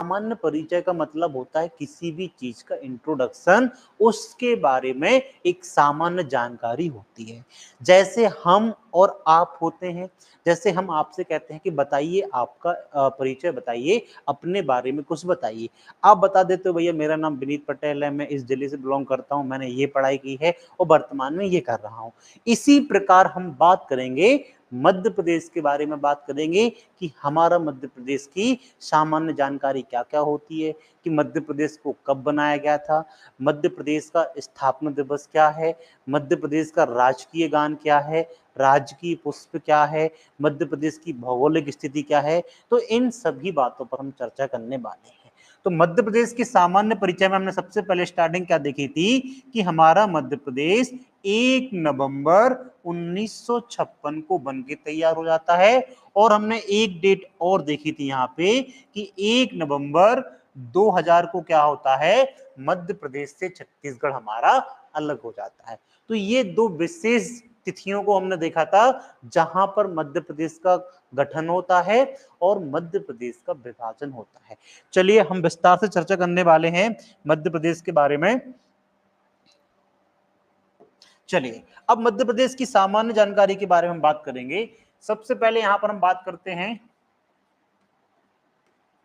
सामान्य परिचय का मतलब होता है किसी भी चीज का इंट्रोडक्शन, उसके बारे में एक सामान्य जानकारी होती है। जैसे हम और आप होते हैं, जैसे हम आपसे कहते हैं कि बताइए आपका परिचय बताइए, अपने बारे में कुछ बताइए। आप बता देते हो भैया मेरा नाम विनीत पटेल है, मैं इस जिले से बिलोंग करता हूं, मैंने ये पढ़ाई की है और वर्तमान में ये कर रहा हूं। इसी प्रकार हम बात करेंगे मध्य प्रदेश के बारे में, बात करेंगे कि हमारा मध्य प्रदेश की सामान्य जानकारी क्या क्या होती है, कि मध्य प्रदेश को कब बनाया गया था, मध्य प्रदेश का स्थापना दिवस क्या है, मध्य प्रदेश का राजकीय गान क्या है, राजकीय पुष्प क्या है, मध्य प्रदेश की भौगोलिक स्थिति क्या है। तो इन सभी बातों पर हम चर्चा करने वाले हैं। तो मध्य प्रदेश की सामान्य परिचय में हमने सबसे पहले स्टार्टिंग क्या देखी थी कि हमारा मध्य प्रदेश 1 नवंबर 1956 को बन के तैयार हो जाता है। और हमने एक डेट और देखी थी यहाँ पे कि 1 नवंबर 2000 को क्या होता है, मध्य प्रदेश से छत्तीसगढ़ हमारा अलग हो जाता है। तो ये दो विशेष तिथियों को हमने देखा था जहां पर मध्य प्रदेश का गठन होता है और मध्य प्रदेश का विभाजन होता है। चलिए हम विस्तार से चर्चा करने वाले हैं मध्य प्रदेश के बारे में। चलिए अब मध्य प्रदेश की सामान्य जानकारी के बारे में बात करेंगे। सबसे पहले यहां पर हम बात करते हैं,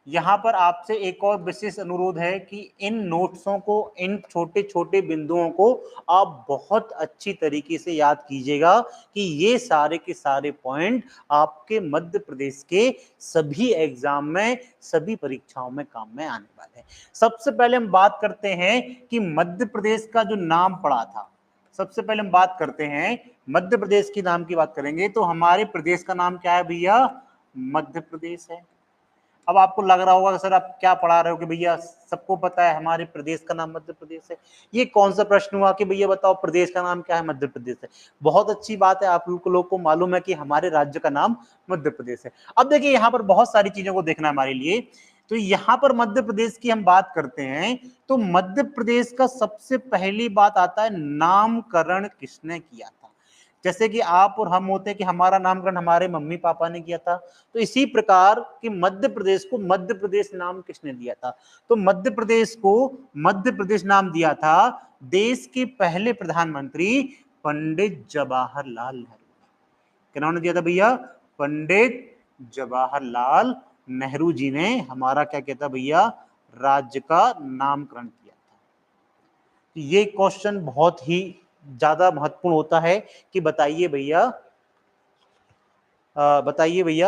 यहां पर आपसे एक और विशेष अनुरोध है कि इन नोट्सों को, इन छोटे छोटे बिंदुओं को आप बहुत अच्छी तरीके से याद कीजिएगा कि ये सारे के सारे पॉइंट आपके मध्य प्रदेश के सभी एग्जाम में, सभी परीक्षाओं में काम में आने वाले हैं। सबसे पहले हम बात करते हैं कि मध्य प्रदेश का जो नाम पड़ा था, सबसे पहले हम बात करते हैं मध्य प्रदेश के नाम की बात करेंगे तो हमारे प्रदेश का नाम क्या है भैया, मध्य प्रदेश है। अब आपको लग रहा होगा सर आप क्या पढ़ा रहे हो कि भैया सबको पता है हमारे प्रदेश का नाम मध्य प्रदेश है। ये कौन सा प्रश्न हुआ कि भैया बताओ प्रदेश का नाम क्या है, मध्य प्रदेश है। बहुत अच्छी बात है, आप लोगों को मालूम है कि हमारे राज्य का नाम मध्य प्रदेश है। अब देखिए यहाँ पर बहुत सारी चीजों को देखना है हमारे लिए। तो यहाँ पर मध्य प्रदेश की हम बात करते हैं तो मध्य प्रदेश का सबसे पहली बात आता है नामकरण किसने किया था। जैसे कि आप और हम होते हैं कि हमारा नामकरण हमारे मम्मी पापा ने किया था, तो इसी प्रकार कि मध्य प्रदेश को मध्य प्रदेश नाम किसने दिया था, तो मध्य प्रदेश को मध्य प्रदेश नाम दिया था देश के पहले प्रधानमंत्री पंडित जवाहरलाल नेहरू। किन्होंने दिया था भैया, पंडित जवाहरलाल नेहरू जी ने हमारा क्या किया था भैया, राज्य का नामकरण किया था। ये क्वेश्चन बहुत ही ज्यादा महत्वपूर्ण होता है कि बताइए भैया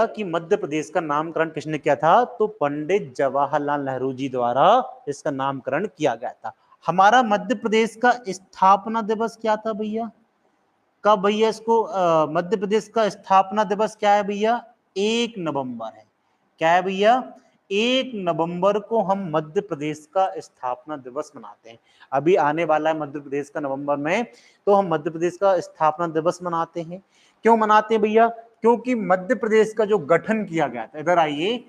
कि मध्य प्रदेश का नामकरण किसने किया था, तो पंडित जवाहरलाल नेहरू जी द्वारा इसका नामकरण किया गया था। हमारा मध्य प्रदेश का स्थापना दिवस क्या था भैया, कब भैया इसको मध्य प्रदेश का स्थापना दिवस क्या है भैया, 1 नवंबर है। क्या है भैया, 1 नवंबर को हम मध्य प्रदेश का स्थापना दिवस मनाते हैं। अभी आने वाला है मध्य प्रदेश का नवंबर में, तो हम मध्य प्रदेश का स्थापना दिवस मनाते हैं। क्यों मनाते हैं भैया, क्योंकि मध्य प्रदेश का जो गठन किया गया था, इधर आइए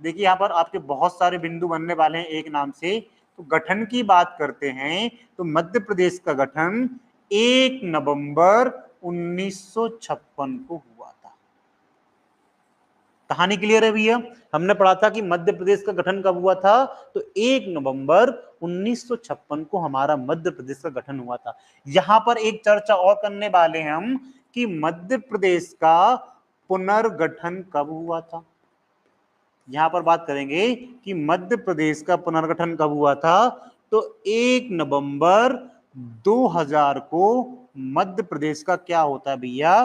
देखिए यहाँ पर आपके बहुत सारे बिंदु बनने वाले हैं एक नाम से। तो गठन की बात करते हैं तो मध्य प्रदेश का गठन 1 नवंबर 1956 को हुआ था। कहानी क्लियर है भैया, हमने पढ़ा था कि मध्य प्रदेश का गठन कब हुआ था, तो 1 नवंबर 1956 को हमारा मध्य प्रदेश का गठन हुआ था। यहां पर एक चर्चा और करने वाले हैं हम कि मध्य प्रदेश का पुनर्गठन कब हुआ था। यहां पर बात करेंगे कि मध्य प्रदेश का पुनर्गठन कब हुआ था, तो 1 नवंबर 2000 को मध्य प्रदेश का क्या होता है भैया,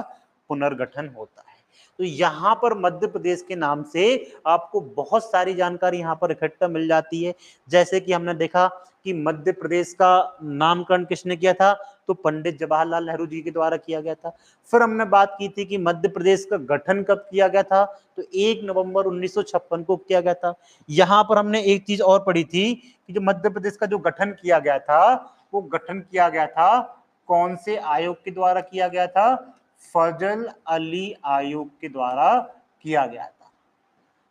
पुनर्गठन होता है। तो यहां पर मध्य प्रदेश के नाम से आपको बहुत सारी जानकारी यहां पर इकट्ठा मिल जाती है। जैसे कि हमने देखा कि मध्य प्रदेश का नामकरण किसने किया था, तो पंडित जवाहरलाल नेहरू जी के द्वारा किया गया था। फिर हमने बात की थी कि मध्य प्रदेश का गठन कब किया गया था, तो 1 नवंबर 1956 को किया गया था। यहां पर हमने एक चीज और पढ़ी थी कि जो मध्य प्रदेश का जो गठन किया गया था, वो गठन किया गया था कौन से आयोग के द्वारा किया गया था, फजल अली आयोग के द्वारा किया गया था।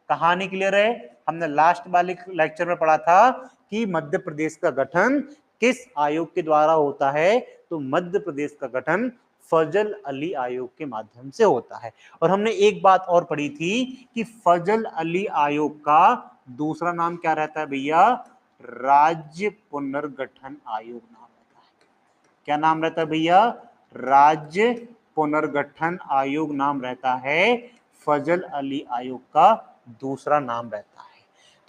कहानी क्लियर है, हमने लास्ट वाले लेक्चर में पढ़ा था कि मध्य प्रदेश का गठन किस आयोग के द्वारा होता है, तो मध्य प्रदेश का गठन फजल अली आयोग के माध्यम से होता है। और हमने एक बात और पढ़ी थी कि फजल अली आयोग का दूसरा नाम क्या रहता है भैया, राज्य पुनर्गठन आयोग नाम रहता है। क्या नाम रहता है भैया, राज्य पुनर्गठन आयोग नाम रहता है, फजल अली आयोग का दूसरा नाम रहता है।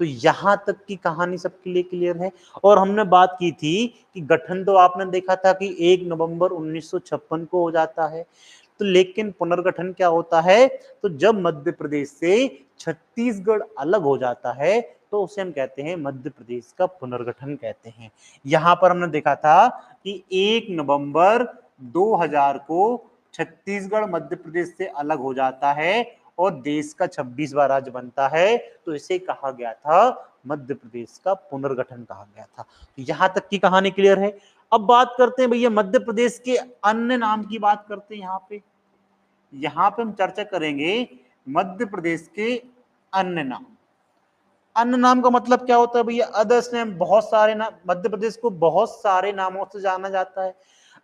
तो यहां तक की कहानी सबके लिए क्लियर है। और हमने बात की थी कि गठन तो आपने देखा था कि 1 नवंबर 1956 को हो जाता है, तो लेकिन पुनर्गठन क्या होता है, तो जब मध्य प्रदेश से छत्तीसगढ़ अलग हो जाता है तो उसे हम कहते हैं मध्य प्रदेश का पुनर्गठन कहते हैं। यहां पर हमने देखा था कि 1 नवंबर 2000 को छत्तीसगढ़ मध्य प्रदेश से अलग हो जाता है और देश का 26वां राज्य बनता है, तो इसे कहा गया था मध्य प्रदेश का पुनर्गठन कहा गया था। यहां तक की कहानी क्लियर है। अब बात करते हैं भैया मध्य प्रदेश के अन्य नाम की बात करते हैं। यहां पे हम चर्चा करेंगे मध्य प्रदेश के अन्य नाम। अन्य नाम का मतलब क्या होता है भैया, अदर्स नेम, बहुत सारे नाम। मध्य प्रदेश को बहुत सारे नामों से जाना जाता है।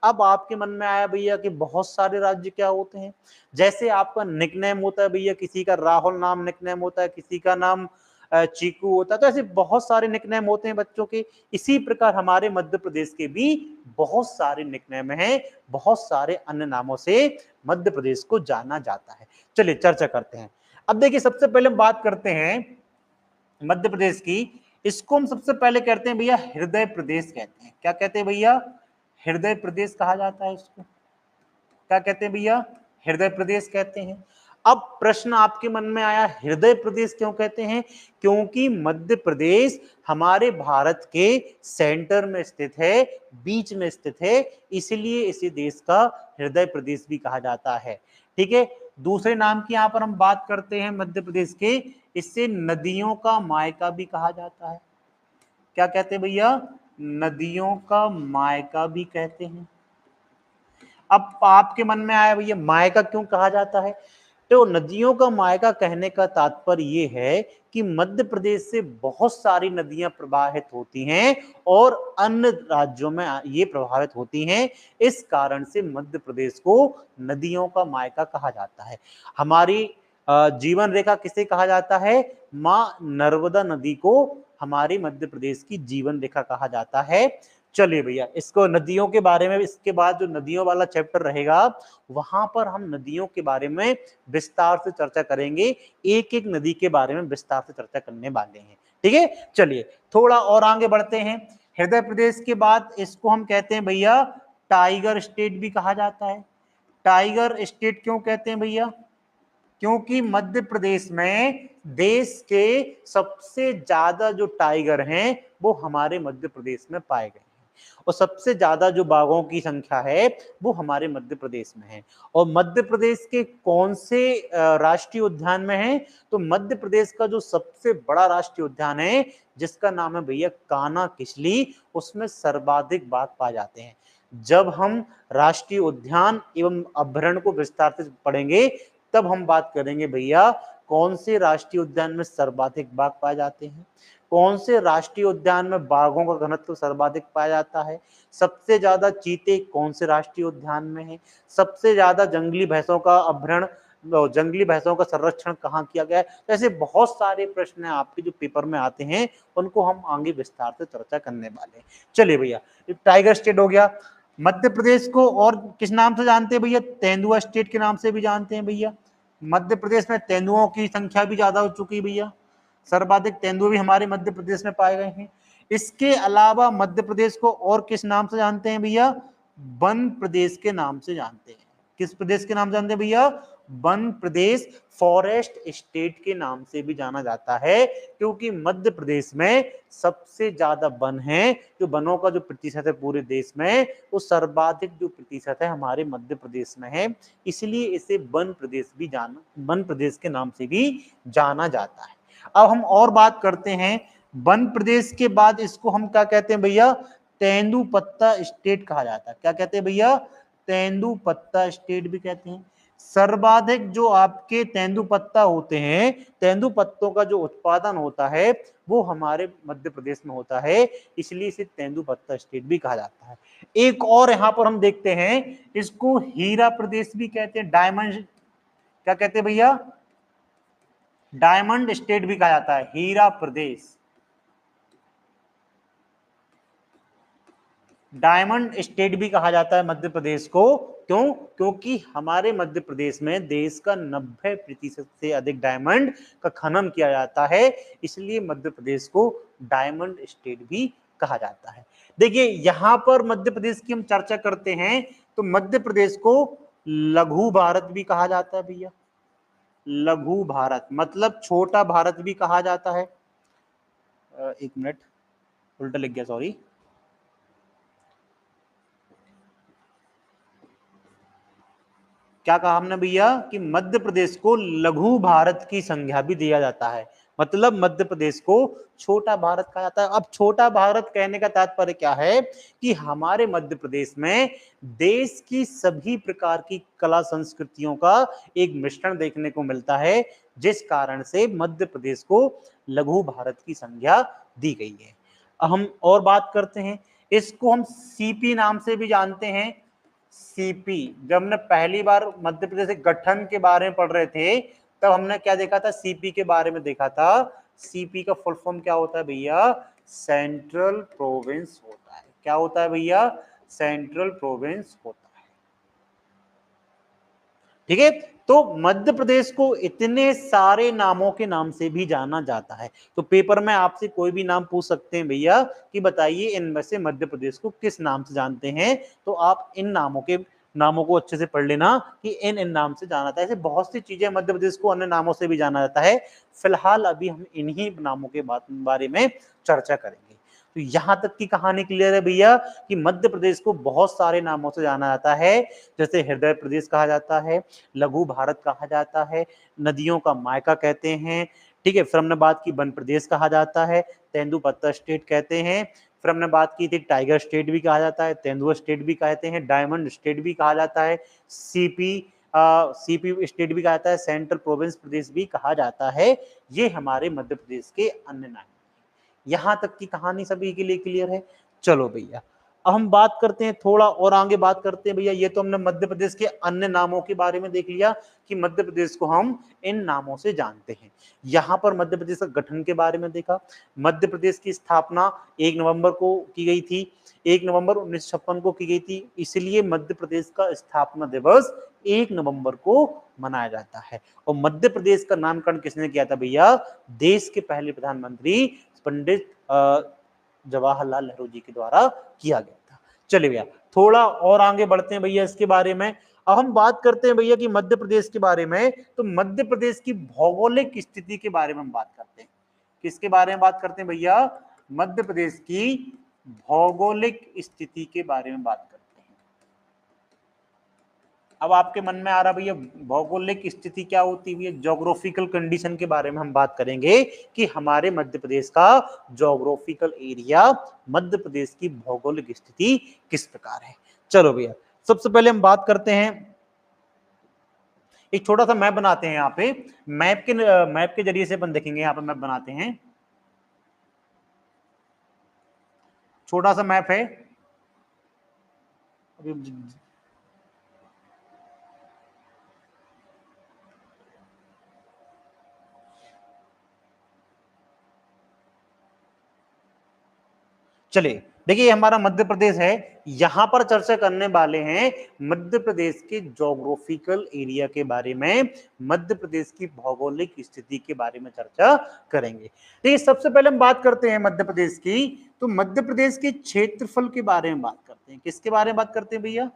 अब आपके मन में आया भैया कि बहुत सारे राज्य क्या होते हैं, जैसे आपका निकनेम होता है भैया, किसी का राहुल नाम निकनेम होता है, किसी का नाम चीकू होता है, तो ऐसे बहुत सारे निकनेम होते हैं बच्चों के। इसी प्रकार हमारे मध्य प्रदेश के भी बहुत सारे निकनेम हैं, बहुत सारे अन्य नामों से मध्य प्रदेश को जाना जाता है। चलिए चर्चा करते हैं। अब देखिए सबसे पहले हम बात करते हैं मध्य प्रदेश की। इसको हम सबसे पहले कहते हैं भैया हृदय प्रदेश कहते हैं। क्या कहते हैं भैया, हृदय प्रदेश कहा जाता है इसको। क्या कहते हैं भैया, हृदय प्रदेश कहते हैं। अब प्रश्न आपके मन में आया, हृदय प्रदेश क्यों कहते हैं, क्योंकि मध्य प्रदेश हमारे भारत के सेंटर में स्थित है, बीच में स्थित है, इसलिए इसे देश का हृदय प्रदेश भी कहा जाता है। ठीक है। दूसरे नाम की यहां पर हम बात करते हैं मध्य प्रदेश के, इससे नदियों का मायका भी कहा जाता है। क्या कहते हैं भैया, नदियों का मायका भी कहते हैं। अब आपके मन में आया भैया मायका क्यों कहा जाता है, तो नदियों का मायका कहने का तात्पर्य ये है कि मध्य प्रदेश से बहुत सारी नदियां प्रवाहित होती हैं और अन्य राज्यों में ये प्रभावित होती हैं, इस कारण से मध्य प्रदेश को नदियों का मायका कहा जाता है। हमारी जीवन रेखा किसे कहा जाता है, मां नर्मदा नदी को हमारे मध्य प्रदेश की जीवन रेखा कहा जाता है। चलिए भैया इसको नदियों के बारे में, इसके बाद जो नदियों वाला चैप्टर रहेगा वहां पर हम नदियों के बारे में विस्तार से चर्चा करेंगे, एक एक नदी के बारे में विस्तार से चर्चा करने वाले हैं। ठीक है, चलिए थोड़ा और आगे बढ़ते हैं। हृदय प्रदेश के बाद इसको हम कहते हैं भैया टाइगर स्टेट भी कहा जाता है। टाइगर स्टेट क्यों कहते हैं भैया, क्योंकि मध्य प्रदेश में देश के सबसे ज्यादा जो टाइगर हैं वो हमारे मध्य प्रदेश में पाए गए हैं, और सबसे ज्यादा जो बाघों की संख्या है वो हमारे मध्य प्रदेश में है। और मध्य प्रदेश के कौन से राष्ट्रीय उद्यान में है, तो मध्य प्रदेश का जो सबसे बड़ा राष्ट्रीय उद्यान है जिसका नाम है भैया कान्हा किसली, उसमें सर्वाधिक बाघ पाए जाते हैं। जब हम राष्ट्रीय उद्यान एवं अभयारण्य को विस्तार से पढ़ेंगे तब हम बात करेंगे भैया कौन से राष्ट्रीय उद्यान में सर्वाधिक बाघ पाए जाते हैं, कौन से राष्ट्रीय उद्यान में बाघों का घनत्व सर्वाधिक पाया जाता है, सबसे ज्यादा चीते कौन से राष्ट्रीय उद्यान में है, सबसे ज्यादा जंगली भैंसों का अभ्यारण्य, जंगली भैंसों का संरक्षण कहाँ किया गया है। ऐसे बहुत सारे प्रश्न आपके जो पेपर में आते हैं उनको हम आगे विस्तार से चर्चा करने वाले हैं। चलिए भैया टाइगर स्टेट हो गया। मध्य प्रदेश को और किस नाम से जानते हैं भैया, तेंदुआ स्टेट के नाम से भी जानते हैं भैया। मध्य प्रदेश में तेंदुओं की संख्या भी ज्यादा हो चुकी है भैया, सर्वाधिक तेंदुए भी हमारे मध्य प्रदेश में पाए गए हैं। इसके अलावा मध्य प्रदेश को और किस नाम से जानते हैं भैया, वन प्रदेश के नाम से जानते हैं। किस प्रदेश के नाम से जानते हैं भैया, वन प्रदेश, फॉरेस्ट स्टेट के नाम से भी जाना जाता है, क्योंकि मध्य प्रदेश में सबसे ज्यादा वन है। जो वनों का जो प्रतिशत है पूरे देश में, वो सर्वाधिक जो प्रतिशत है हमारे मध्य प्रदेश में है, इसलिए इसे वन प्रदेश भी वन प्रदेश के नाम से भी जाना जाता है। अब हम और बात करते हैं, वन प्रदेश के बाद इसको हम क्या कहते हैं भैया, तेंदुपत्ता स्टेट कहा जाता है। क्या कहते हैं भैया, तेंदुपत्ता स्टेट भी कहते हैं। सर्वाधिक जो आपके तेंदुपत्ता होते हैं, तेंदुपत्तों का जो उत्पादन होता है वो हमारे मध्य प्रदेश में होता है, इसलिए इसे तेंदुपत्ता स्टेट भी कहा जाता है। एक और यहां पर हम देखते हैं, इसको हीरा प्रदेश भी कहते हैं, डायमंड, क्या कहते हैं भैया, डायमंड स्टेट भी कहा जाता है, हीरा प्रदेश। डायमंड स्टेट भी कहा जाता है मध्य प्रदेश को। क्यों? क्योंकि हमारे मध्य प्रदेश में देश का 90% से अधिक डायमंड का खनन किया जाता है, इसलिए मध्य प्रदेश को डायमंड स्टेट भी कहा जाता है। देखिए यहां पर मध्य प्रदेश की हम चर्चा करते हैं तो मध्य प्रदेश को लघु भारत भी कहा जाता है भैया। लघु भारत मतलब छोटा भारत भी कहा जाता है। एक मिनट, उल्टा लिख गया, सॉरी। क्या कहा हमने भैया कि मध्य प्रदेश को लघु भारत की संज्ञा भी दिया जाता है, मतलब मध्य प्रदेश को छोटा भारत कहा जाता है। अब छोटा भारत कहने का तात्पर्य क्या है कि हमारे मध्य प्रदेश में देश की सभी प्रकार की कला संस्कृतियों का एक मिश्रण देखने को मिलता है, जिस कारण से मध्य प्रदेश को लघु भारत की संज्ञा दी गई है। हम और बात करते हैं, इसको हम सीपी नाम से भी जानते हैं। सीपी, जब हमने पहली बार मध्य प्रदेश के गठन के बारे में पढ़ रहे थे तब हमने क्या देखा था, सीपी के बारे में देखा था। सीपी का फुल फॉर्म क्या होता है भैया? सेंट्रल प्रोविंस होता है। क्या होता है भैया? सेंट्रल प्रोविंस होता है। ठीक है, तो मध्य प्रदेश को इतने सारे नामों के नाम से भी जाना जाता है। तो पेपर में आपसे कोई भी नाम पूछ सकते हैं भैया कि बताइए इनमें से मध्य प्रदेश को किस नाम से जानते हैं, तो आप इन नामों को अच्छे से पढ़ लेना कि इन नाम से जाना जाता है। ऐसे बहुत सी चीजें मध्य प्रदेश को अन्य नामों से भी जाना जाता है। फिलहाल अभी हम इन्हीं नामों के बारे में चर्चा करेंगे। तो यहां तक की कहानी क्लियर है भैया कि मध्य प्रदेश को बहुत सारे नामों से जाना जाता है, जैसे हृदय प्रदेश कहा जाता है, लघु भारत कहा जाता है, नदियों का मायका कहते हैं। ठीक है, फिर हमने बात की वन प्रदेश कहा जाता है, तेंदुपत्ता स्टेट कहते हैं। फिर हमने बात की थी टाइगर स्टेट भी कहा जाता है, तेंदुआ स्टेट भी कहते हैं, डायमंड स्टेट भी कहा जाता है, सीपी स्टेट भी कहा जाता है, सेंट्रल प्रोविंस प्रदेश भी कहा जाता है। ये हमारे मध्य प्रदेश के अन्य नाम। यहां तक की कहानी सभी के लिए क्लियर है? चलो भैया, अब हम बात करते हैं, थोड़ा और आगे बात करते हैं भैया। ये तो हमने मध्य प्रदेश के अन्य नामों के बारे में देख लिया कि मध्य प्रदेश को हम इन नामों से जानते हैं। यहां पर मध्य प्रदेश का गठन के बारे में देखा। मध्य प्रदेश की स्थापना 1 नवंबर को की गई थी, 1 नवंबर 1956 को की गई थी, इसलिए मध्य प्रदेश का स्थापना दिवस 1 नवंबर को मनाया जाता है। और मध्य प्रदेश का नामकरण किसने किया था भैया? देश के पहले प्रधानमंत्री पंडित जवाहरलाल नेहरू जी के द्वारा किया गया था। चलिए भैया, थोड़ा और आगे बढ़ते हैं भैया इसके बारे में। अब हम बात करते हैं भैया कि मध्य प्रदेश के बारे में, तो मध्य प्रदेश की भौगोलिक स्थिति के बारे में हम बात करते हैं। किसके बारे में बात करते हैं भैया? मध्य प्रदेश की भौगोलिक स्थिति के बारे में बात करते हैं। अब आपके मन में आ रहा भैया भौगोलिक स्थिति क्या होती है? ज्योग्राफिकल कंडीशन के बारे में हम बात करेंगे कि हमारे मध्य प्रदेश का ज्योग्राफिकल एरिया, मध्य प्रदेश की भौगोलिक स्थिति किस प्रकार है। चलो भैया, सबसे पहले हम बात करते हैं, एक छोटा सा मैप बनाते हैं। यहाँ पे मैप के जरिए से अपन देखेंगे। यहाँ पे मैप बनाते हैं, छोटा सा मैप है। चलिए देखिए, हमारा मध्य प्रदेश है। यहां पर चर्चा करने वाले हैं मध्य प्रदेश के ज्योग्राफिकल एरिया के बारे में, मध्य प्रदेश की भौगोलिक स्थिति के बारे में चर्चा करेंगे। देखिए, सबसे पहले हम बात करते हैं मध्य प्रदेश की, तो मध्य प्रदेश के क्षेत्रफल के बारे में बात करते हैं। किसके बारे में बात करते हैं भैया?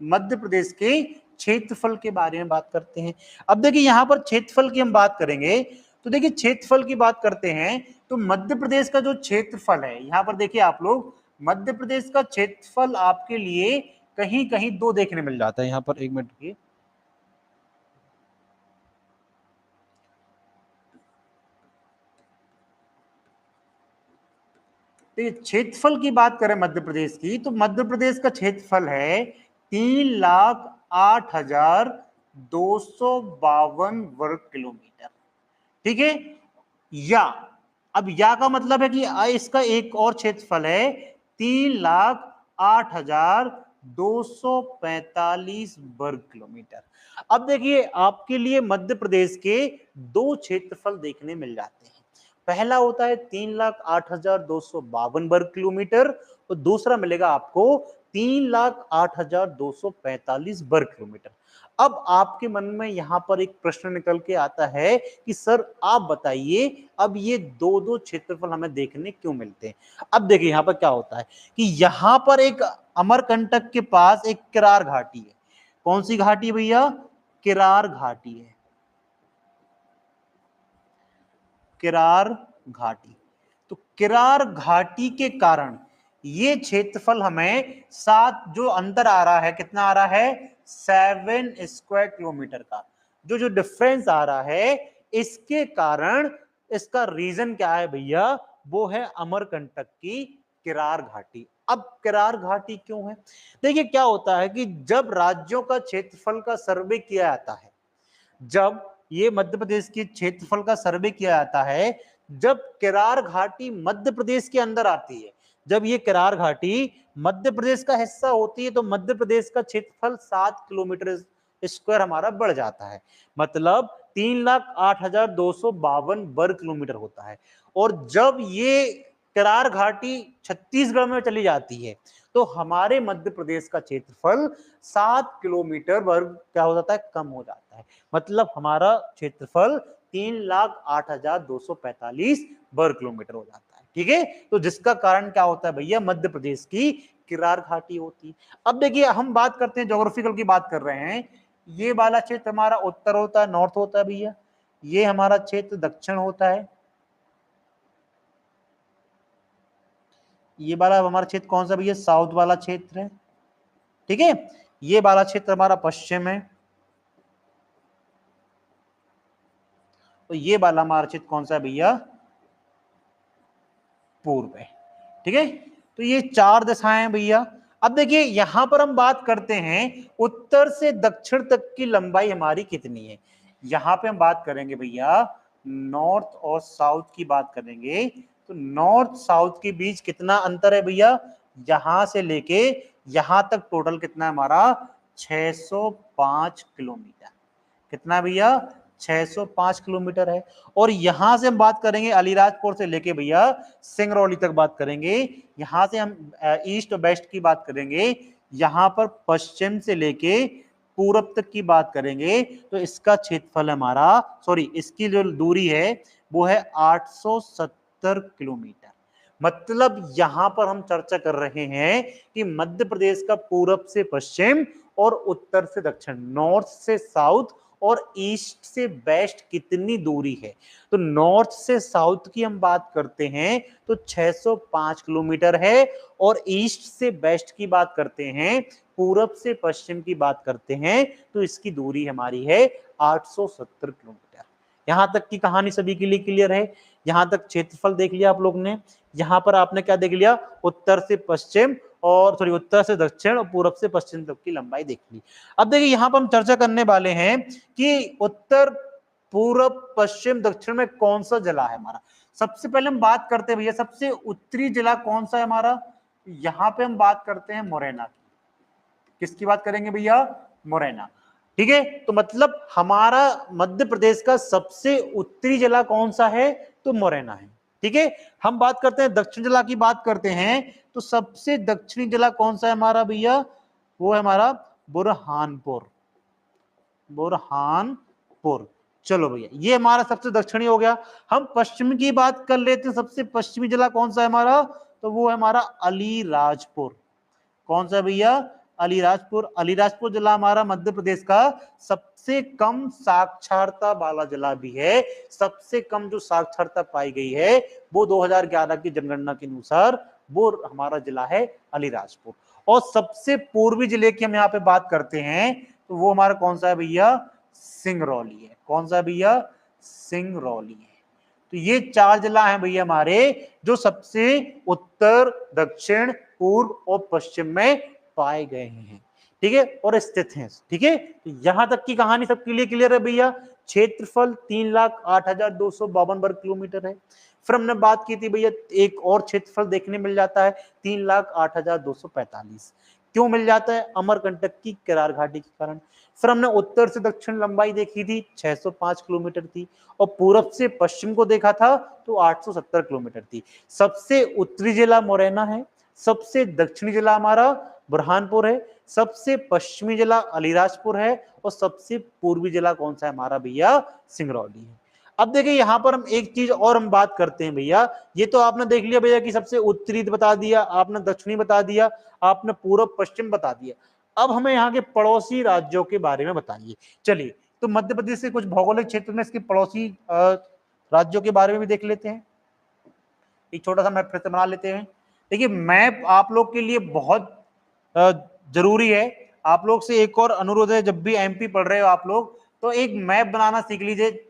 मध्य प्रदेश के क्षेत्रफल के बारे में बात करते हैं। अब देखिए, यहां पर क्षेत्रफल की हम बात करेंगे, तो देखिए क्षेत्रफल की बात करते हैं तो मध्य प्रदेश का जो क्षेत्रफल है, यहां पर देखिए आप लोग, मध्य प्रदेश का क्षेत्रफल आपके लिए कहीं कहीं दो देखने मिल जाता है। यहां पर एक मिनट रुकिए, तो क्षेत्रफल की बात करें मध्य प्रदेश की, तो मध्य प्रदेश का क्षेत्रफल है 3,08,252 वर्ग किलोमीटर। ठीक है, या अब या का मतलब है कि इसका एक और क्षेत्रफल है 3,08,245 वर्ग किलोमीटर। अब देखिए आपके लिए मध्य प्रदेश के दो क्षेत्रफल देखने मिल जाते हैं। पहला होता है 3,08,252 वर्ग किलोमीटर और दूसरा मिलेगा आपको 3,08,245 वर्ग किलोमीटर। अब आपके मन में यहां पर एक प्रश्न निकल के आता है कि सर आप बताइए अब ये दो दो क्षेत्रफल हमें देखने क्यों मिलते हैं। अब देखिए यहां पर क्या होता है कि यहां पर एक अमरकंटक के पास एक किरार घाटी है। कौन सी घाटी है भैया? किरार घाटी है, किरार घाटी। तो किरार घाटी के कारण ये क्षेत्रफल हमें सात जो अंतर आ रहा है, कितना आ रहा है? 7 स्क्वायर किलोमीटर का जो जो डिफरेंस आ रहा है, इसके कारण इसका रीजन क्या है भैया? वो है अमरकंटक की किरार घाटी। अब किरार घाटी क्यों है? देखिए क्या होता है कि जब राज्यों का क्षेत्रफल का सर्वे किया जाता है, जब ये मध्य प्रदेश के क्षेत्रफल का सर्वे किया जाता है, जब किरार घाटी मध्य प्रदेश के अंदर आती है, जब ये किरार घाटी मध्य प्रदेश का हिस्सा होती है, तो मध्य प्रदेश का क्षेत्रफल 7 किलोमीटर स्क्वायर हमारा बढ़ जाता है, मतलब 3,08,252 वर्ग किलोमीटर होता है। और जब ये किरार घाटी छत्तीसगढ़ में चली जाती है, तो हमारे मध्य प्रदेश का क्षेत्रफल 7 किलोमीटर वर्ग क्या हो जाता है? कम हो जाता है। मतलब हमारा क्षेत्रफल 3,08,245 वर्ग किलोमीटर हो जाता है। ठीक है, तो जिसका कारण क्या होता है भैया? मध्य प्रदेश की किरार घाटी होती है। अब देखिए हम बात करते हैं, ज्योग्राफिकल की बात कर रहे हैं। ये वाला क्षेत्र हमारा उत्तर होता है, नॉर्थ होता है भैया। ये हमारा क्षेत्र दक्षिण होता है। ये वाला हमारा क्षेत्र कौन सा भैया? साउथ वाला क्षेत्र है। ठीक है, ये वाला क्षेत्र हमारा पश्चिम है। तो ये वाला हमारा क्षेत्र कौन सा है भैया? पूर्व है। ठीक है, तो ये चार दिशाएं हैं भैया। अब देखिए यहां पर हम बात करते हैं उत्तर से दक्षिण तक की लंबाई हमारी कितनी है। यहां पे हम बात करेंगे भैया नॉर्थ और साउथ की बात करेंगे, तो नॉर्थ साउथ के बीच कितना अंतर है भैया? यहां से लेके यहां तक टोटल कितना है हमारा? 605 किलोमीटर। कितना भैया? 605 किलोमीटर है। और यहां से हम बात करेंगे अलीराजपुर से लेके भैया सिंगरौली तक बात करेंगे। यहां से हम ईस्ट और वेस्ट की बात करेंगे, यहां पर पश्चिम से लेके पूरब तक की बात करेंगे, तो इसका क्षेत्रफल हमारा, सॉरी इसकी जो दूरी है वो है 870 किलोमीटर। मतलब यहां पर हम चर्चा कर रहे हैं कि मध्य प्रदेश का पूरब से पश्चिम और उत्तर से दक्षिण, नॉर्थ से साउथ और ईस्ट से वेस्ट कितनी दूरी है। तो नॉर्थ से साउथ की हम बात करते हैं तो 605 किलोमीटर है, और ईस्ट से वेस्ट की बात करते हैं, पूरब से पश्चिम की बात करते हैं, तो इसकी दूरी हमारी है 870 किलोमीटर। यहां तक की कहानी सभी के लिए क्लियर है? यहां तक क्षेत्रफल देख लिया आप लोग ने। यहां पर आपने क्या देख लिया? उत्तर से पश्चिम और सॉरी उत्तर से दक्षिण और पूरब से पश्चिम तक की लंबाई देख ली। अब देखिए यहां पर हम चर्चा करने वाले हैं कि उत्तर पूरब पश्चिम दक्षिण में कौन सा जिला है हमारा। सबसे पहले हम बात करते हैं भैया सबसे उत्तरी जिला कौन सा है हमारा। यहां पे हम बात करते हैं मुरैना की। किसकी बात करेंगे भैया? मुरैना। ठीक है, तो मतलब हमारा मध्य प्रदेश का सबसे उत्तरी जिला कौन सा है? तो मुरैना है। ठीक है, हम बात करते हैं दक्षिण जिला की बात करते हैं, तो सबसे दक्षिणी जिला कौन सा है हमारा भैया? वो है हमारा बुरहानपुर। बुरहानपुर। चलो भैया ये हमारा सबसे दक्षिणी हो गया। हम पश्चिम की बात कर लेते हैं, सबसे पश्चिमी जिला कौन सा है हमारा? तो वो है हमारा अलीराजपुर। कौन सा भैया? अलीराजपुर। अलीराजपुर जिला हमारा मध्य प्रदेश का सबसे कम साक्षरता वाला जिला भी है। सबसे कम जो साक्षरता पाई गई है वो 2011 की जनगणना के अनुसार वो हमारा जिला है अलीराजपुर। और सबसे पूर्वी जिले की हम यहाँ पे बात करते हैं तो वो हमारा कौन सा है भैया? सिंगरौली है। कौन सा भैया? सिंगरौली है। तो ये चार जिला हैं भैया हमारे जो सबसे उत्तर दक्षिण पूर्व और पश्चिम में पाए गए हैं। ठीक है, और स्थित हैं। ठीक है, तो यहां तक की कहानी सबके लिए क्लियर है भैया। क्षेत्रफल 3,08,252 वर्ग किलोमीटर है। फिर हमने बात की थी भैया एक और क्षेत्रफल देखने मिल जाता है 3,08,245। क्यों मिल जाता है? अमरकंटक की करार घाटी के कारण। फिर हमने उत्तर से दक्षिण लंबाई देखी थी 605 किलोमीटर थी, और पूरब से पश्चिम को देखा था तो 870 किलोमीटर थी। सबसे उत्तरी जिला मुरैना है, सबसे दक्षिणी जिला हमारा बुरहानपुर है, सबसे पश्चिमी जिला अलीराजपुर है, और सबसे पूर्वी जिला कौन सा है हमारा भैया? सिंगरौली है। अब देखिए यहां पर हम एक चीज और हम बात करते हैं भैया, ये तो आपने देख लिया भैया कि सबसे उत्तरी बता दिया, आपने दक्षिणी बता दिया, आपने पूर्व पश्चिम बता दिया। अब हमें यहाँ के पड़ोसी राज्यों के बारे में बताइए। चलिए, तो मध्य प्रदेश से कुछ भौगोलिक क्षेत्र में इसके पड़ोसी राज्यों के बारे में भी देख लेते हैं। एक छोटा सा मैप फिर से बना लेते हैं। देखिए, मैप आप लोग के लिए बहुत जरूरी है। आप लोग से एक और अनुरोध है, जब भी एमपी पढ़ रहे हो आप लोग, तो एक मैप बनाना सीख लीजिए।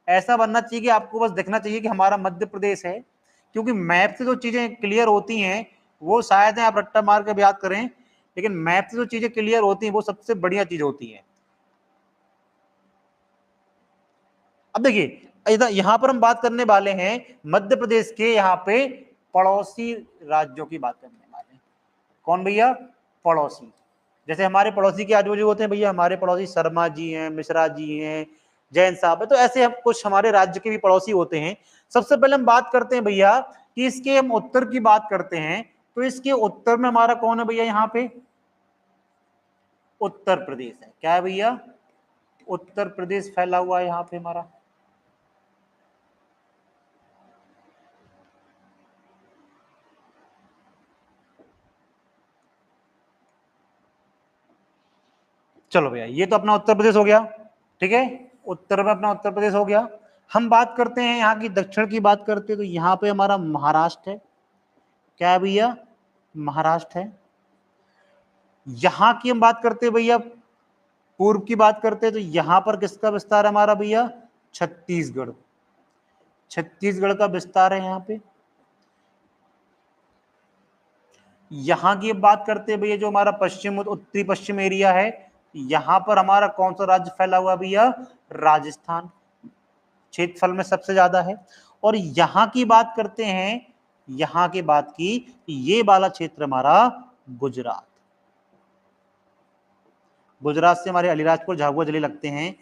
ऐसा बनना चाहिए कि आपको बस दिखना चाहिए कि हमारा मध्य प्रदेश है, क्योंकि मैप से जो चीजें क्लियर होती हैं वो शायद आप रट्टा मार के याद करें, लेकिन मैप से जो चीजें क्लियर होती हैं वो सबसे बढ़िया चीज होती है। अब देखिए यहां पर हम बात करने वाले हैं मध्य प्रदेश के यहाँ पे पड़ोसी राज्यों की बात करने वाले हैं। कौन भैया? पड़ोसी। जैसे हमारे पड़ोसी के आजू बाजू होते हैं भैया, हमारे पड़ोसी शर्मा जी हैं, मिश्रा जी हैं, जैन साहब है, तो ऐसे हम कुछ हमारे राज्य के भी पड़ोसी होते हैं। सबसे पहले हम बात करते हैं भैया कि इसके हम उत्तर की बात करते हैं, तो इसके उत्तर में हमारा कौन है भैया? यहाँ पे उत्तर प्रदेश है। क्या है भैया? उत्तर प्रदेश फैला हुआ है यहाँ पे हमारा। चलो भैया, ये तो अपना उत्तर प्रदेश हो गया, ठीक है, उत्तर में अपना उत्तर प्रदेश हो गया। हम बात करते हैं यहाँ की दक्षिण की बात करते हैं, तो यहाँ पे हमारा महाराष्ट्र है। क्या है भैया? महाराष्ट्र है। यहां की हम बात करते हैं भैया, पूर्व की बात करते हैं, तो यहां पर किसका विस्तार है हमारा भैया? छत्तीसगढ़। छत्तीसगढ़ का विस्तार है यहाँ पे। यहां की बात करते हैं भैया, जो हमारा पश्चिम उत्तरी पश्चिम एरिया है, यहां पर हमारा कौन सा राज्य फैला हुआ भैया? राजस्थान, क्षेत्रफल में सबसे ज्यादा है। और यहां की बात करते हैं, यहां की बात की, ये वाला क्षेत्र हमारा गुजरात। गुजरात से हमारे अलीराजपुर, झाबुआ जिले लगते हैं।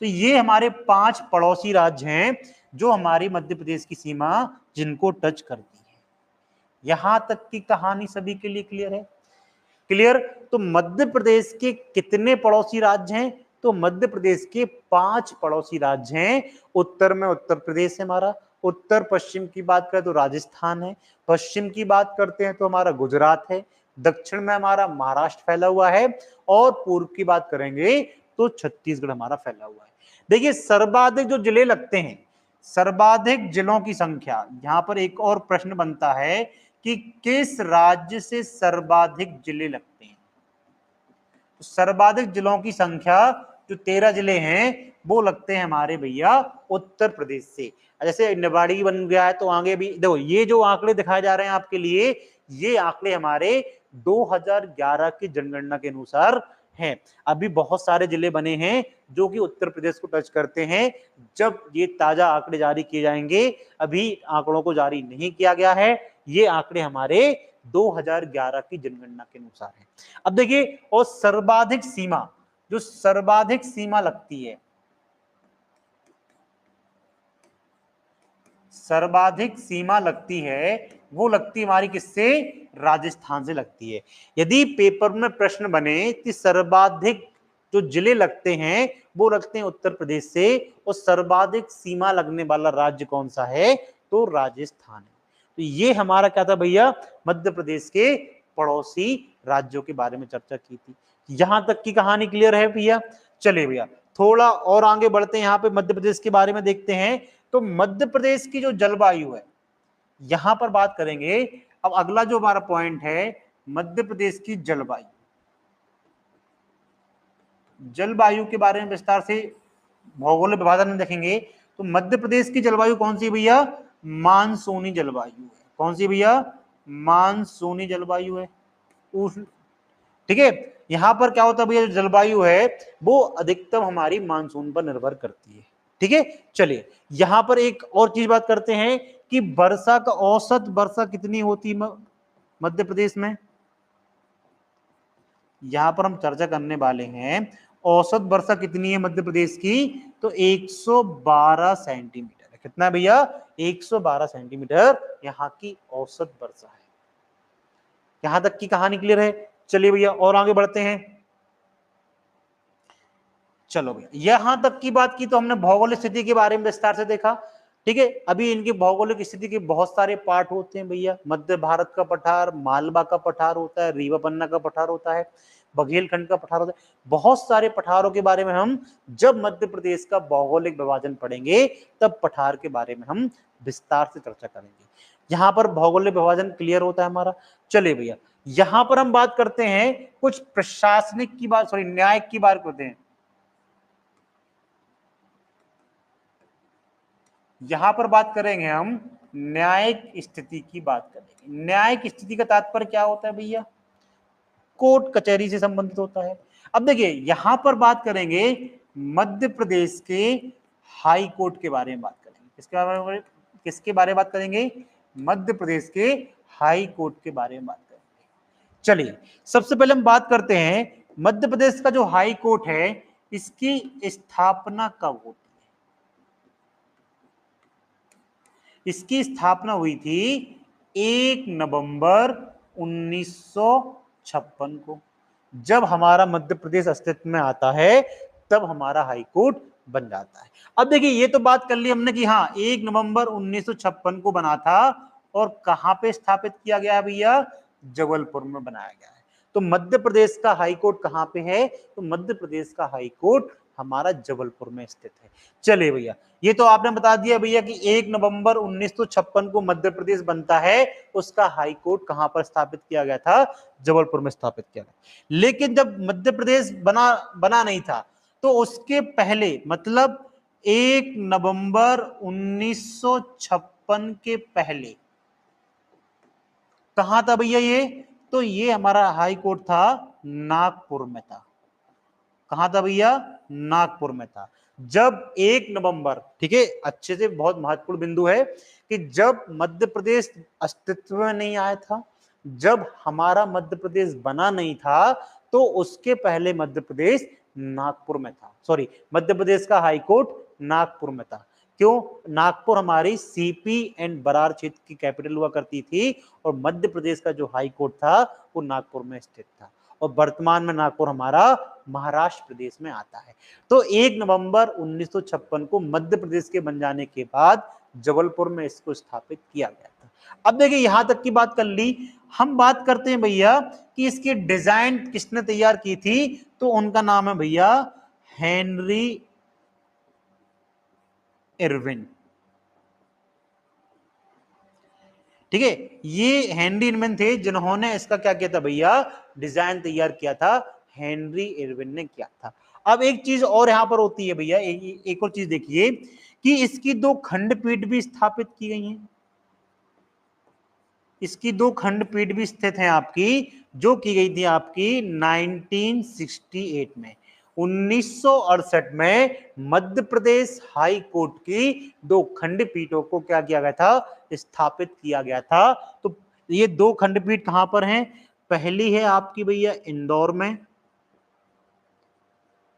तो ये हमारे 5 पड़ोसी राज्य हैं जो हमारी मध्य प्रदेश की सीमा जिनको टच करती है। यहां तक की कहानी सभी के लिए क्लियर है? क्लियर। तो मध्य प्रदेश के कितने पड़ोसी राज्य हैं? तो मध्य प्रदेश के 5 पड़ोसी राज्य हैं। उत्तर में उत्तर प्रदेश है हमारा, उत्तर पश्चिम की बात करें तो राजस्थान है, पश्चिम की बात करते हैं तो हमारा गुजरात है, दक्षिण में हमारा महाराष्ट्र फैला हुआ है, और पूर्व की बात करेंगे तो छत्तीसगढ़ हमारा फैला हुआ है। देखिए, सर्वाधिक जो जिले लगते हैं, सर्वाधिक जिलों की संख्या, यहां पर एक और प्रश्न बनता है कि किस राज्य से सर्वाधिक जिले लगते हैं? तो सर्वाधिक जिलों की संख्या जो 13 जिले हैं वो लगते हैं हमारे भैया उत्तर प्रदेश से। जैसे निवाड़ी बन गया है, तो आगे भी देखो, ये जो आंकड़े दिखाए जा रहे हैं आपके लिए, ये आंकड़े हमारे 2011 की जनगणना के अनुसार हैं। अभी बहुत सारे जिले बने हैं जो कि उत्तर प्रदेश को टच करते हैं। जब ये ताजा आंकड़े जारी किए जाएंगे, अभी आंकड़ों को जारी नहीं किया गया है, ये आंकड़े हमारे 2011 की जनगणना के अनुसार है। अब देखिए, और सर्वाधिक सीमा, जो सर्वाधिक सीमा लगती है, सर्वाधिक सीमा लगती है, वो लगती हमारी किससे? राजस्थान से लगती है। यदि पेपर में प्रश्न बने कि सर्वाधिक जो जिले लगते हैं वो लगते हैं उत्तर प्रदेश से, और सर्वाधिक सीमा लगने वाला राज्य कौन सा है? तो राजस्थान है। तो ये हमारा क्या था भैया? मध्य प्रदेश के पड़ोसी राज्यों के बारे में चर्चा की थी। यहां तक की कहानी क्लियर है भैया? चलिए भैया, थोड़ा और आगे बढ़ते हैं, यहाँ पे मध्य प्रदेश के बारे में देखते हैं। तो मध्य प्रदेश की जो जलवायु है, यहां पर बात करेंगे। अब अगला जो हमारा पॉइंट है, मध्य प्रदेश की जलवायु, जलवायु के बारे में विस्तार से भौगोलिक विभाजन में देखेंगे। तो मध्य प्रदेश की जलवायु कौन सी भैया? मानसूनी जलवायु है। कौन सी भैया? मानसूनी जलवायु है। ठीक है, यहां पर क्या होता है भैया? जो जलवायु है वो अधिकतम हमारी मानसून पर निर्भर करती है। ठीक है, चलिए यहां पर एक और चीज बात करते हैं कि वर्षा का औसत वर्षा कितनी होती है मध्य प्रदेश में? यहां पर हम चर्चा करने वाले हैं औसत वर्षा कितनी है मध्य प्रदेश की, तो 112 सेंटीमीटर है। कितना है भैया, 112 सेंटीमीटर यहाँ की औसत वर्षा है। यहां तक की कहानी क्लियर है। चलिए भैया और आगे बढ़ते हैं। चलो भैया यहां तक की बात की तो हमने भौगोलिक स्थिति के बारे में विस्तार से देखा। ठीक है, अभी इनकी भौगोलिक स्थिति के बहुत सारे पार्ट होते हैं भैया। मध्य भारत का पठार, मालवा का पठार होता है, रीवा पन्ना का पठार होता है, बघेलखंड का पठार होता है। बहुत सारे पठारों के बारे में हम जब मध्य प्रदेश का भौगोलिक विभाजन पढ़ेंगे तब पठार के बारे में हम विस्तार से चर्चा करेंगे। यहाँ पर भौगोलिक विभाजन क्लियर होता है हमारा। चलिए भैया यहां पर हम बात करते हैं कुछ प्रशासनिक की बात, सॉरी न्यायिक की बात करते हैं। यहां पर बात करेंगे हम न्यायिक स्थिति की बात करेंगे। न्यायिक स्थिति का तात्पर्य क्या होता है भैया, कोर्ट कचहरी से संबंधित होता है। अब देखिए यहां पर बात करेंगे मध्य प्रदेश के हाई कोर्ट के बारे में बात करेंगे। किसके बारे में बात करेंगे, मध्य प्रदेश के हाई कोर्ट के बारे में बात करेंगे। चलिए सबसे पहले हम बात करते हैं मध्य प्रदेश का जो हाई कोर्ट है इसकी स्थापना कब होती है। इसकी स्थापना हुई थी 1 नवंबर 1956 को। जब हमारा मध्य प्रदेश अस्तित्व में आता है तब हमारा हाई कोर्ट बन जाता है। अब देखिए ये तो बात कर ली हमने कि हाँ 1 नवंबर 1956 को बना था और कहां पे स्थापित किया गया भैया, जबलपुर में बनाया गया है। तो मध्य प्रदेश का हाई कोर्ट कहां पे है, तो मध्य प्रदेश का हाई कोर्ट हमारा जबलपुर में स्थित है। चलिए भैया ये तो आपने बता दिया भैया कि 1 नवंबर 1956 को मध्य प्रदेश बनता है, उसका हाई कोर्ट कहां पर स्थापित किया गया था, जबलपुर में स्थापित किया गया। लेकिन जब मध्य प्रदेश बना नहीं था तो उसके पहले मतलब 1 नवंबर 1956 के पहले कहां था भैया ये, तो ये हमारा हाई कोर्ट था नागपुर में था। कहां था भैया, नागपुर में था। जब 1 नवंबर, ठीक है अच्छे से, बहुत महत्वपूर्ण बिंदु है कि जब मध्य प्रदेश अस्तित्व में नहीं आया था, जब हमारा मध्य प्रदेश बना नहीं था, तो उसके पहले मध्य प्रदेश नागपुर में था। सॉरी, मध्य प्रदेश का हाई कोर्ट नागपुर में था। क्यों, नागपुर हमारी सीपी एंड बरार क्षेत्र की कैपिटल हुआ करती थी और मध्य प्रदेश का जो हाई कोर्ट था वो नागपुर में स्थित था। और वर्तमान में नागपुर हमारा महाराष्ट्र प्रदेश में आता है। तो 1 नवंबर 1956 को मध्य प्रदेश के बन जाने के बाद जबलपुर में इसको स्थापित किया गया था। अब देखिए यहां तक की बात कर ली, हम बात करते हैं भैया कि इसकी डिजाइन किसने तैयार की थी, तो उनका नाम है भैया हेनरी इरविन। ठीक है, ये हेनरी इरविन थे जिन्होंने इसका क्या किया था भैया, डिजाइन तैयार किया था, हेनरी इरविन ने किया था। अब एक चीज और यहां पर होती है भैया, एक और चीज देखिए कि इसकी 2 खंडपीठ भी स्थापित की गई हैं। इसकी 2 खंडपीठ भी स्थित हैं आपकी, जो की गई थी आपकी 1968 में। 1968 में मध्य प्रदेश हाई कोर्ट की 2 खंडपीठों को क्या किया गया था, स्थापित किया गया था। तो ये 2 खंडपीठ कहां पर हैं, पहली है आपकी भैया इंदौर में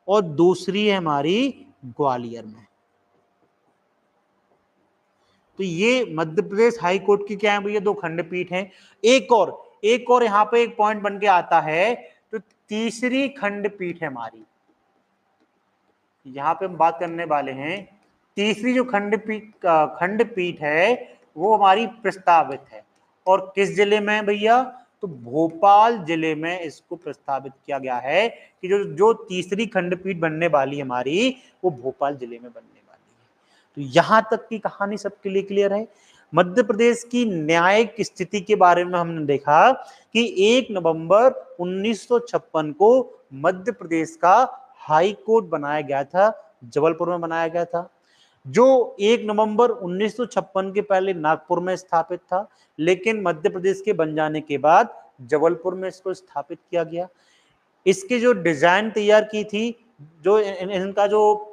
और दूसरी है हमारी ग्वालियर में। तो ये मध्य प्रदेश हाई कोर्ट की क्या है भैया, 2 खंडपीठ हैं। एक और यहां पे एक पॉइंट बन के आता है, तो तीसरी खंडपीठ है हमारी, यहां पे हम बात करने वाले हैं तीसरी जो खंडपीठ है वो हमारी प्रस्तावित है। और किस जिले में भैया, तो भोपाल जिले में इसको प्रस्तावित किया गया है कि जो तीसरी खंडपीठ बनने वाली हमारी वो भोपाल जिले में बनने वाली है। तो यहां तक की कहानी सबके लिए क्लियर है। मध्य प्रदेश की न्यायिक स्थिति के बारे में हमने देखा कि 1 नवंबर 1956 को मध्य प्रदेश का हाई कोर्ट बनाया गया था, जबलपुर में बनाया गया था, जो 1 नवंबर 1956 के पहले नागपुर में स्थापित था, लेकिन मध्य प्रदेश के बन जाने के बाद जबलपुर में इसको स्थापित किया गया। इसकी जो डिजाइन तैयार की थी, जो इनका जो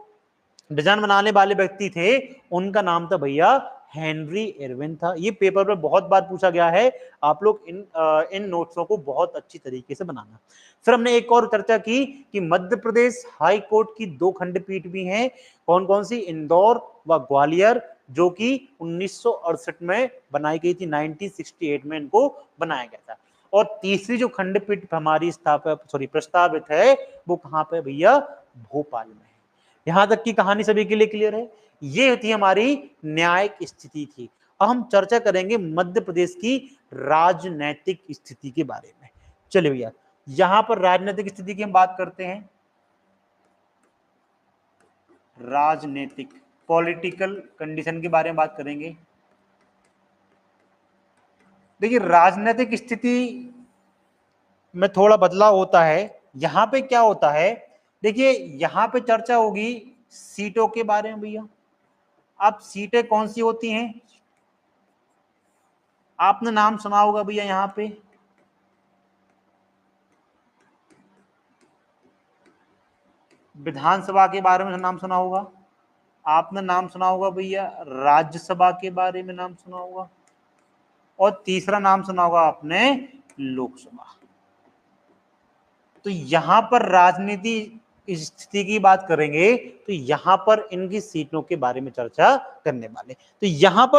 डिजाइन बनाने वाले व्यक्ति थे, उनका नाम था भैया हेनरी इरविन था। ये पेपर में बहुत बार पूछा गया है, आप लोग इन नोट्सों को बहुत अच्छी तरीके से बनाना। फिर हमने एक और चर्चा की कि मध्य प्रदेश हाई कोर्ट की 2 खंडपीठ भी हैं, कौन कौन सी, इंदौर व ग्वालियर, जो कि 1968 में बनाई गई थी, 1968 में इनको बनाया गया था। और तीसरी जो खंडपीठ हमारी प्रस्तावित है वो कहां पे भैया, भोपाल में है। यहां तक की कहानी सभी के लिए क्लियर है। ये थी हमारी न्यायिक स्थिति थी। अब हम चर्चा करेंगे मध्य प्रदेश की राजनैतिक स्थिति के बारे में। चलिए भैया, यहां पर राजनीतिक स्थिति की हम बात करते हैं। राजनीतिक पॉलिटिकल कंडीशन के बारे में बात करेंगे। देखिए, राजनीतिक स्थिति में थोड़ा बदलाव होता है। यहां पे क्या होता है, देखिए यहां पे चर्चा होगी सीटों के बारे में भैया। अब सीटें कौन सी होती हैं, आपने नाम सुना होगा भैया, यहां पे विधानसभा के बारे में नाम सुना होगा, आपने नाम सुना होगा भैया राज्यसभा के बारे में नाम सुना होगा, और तीसरा नाम सुना होगा आपने लोकसभा। तो यहां पर राजनीति स्थिति की बात करेंगे तो यहां पर इनकी सीटों के बारे में चर्चा करने वाले। तो यहां पर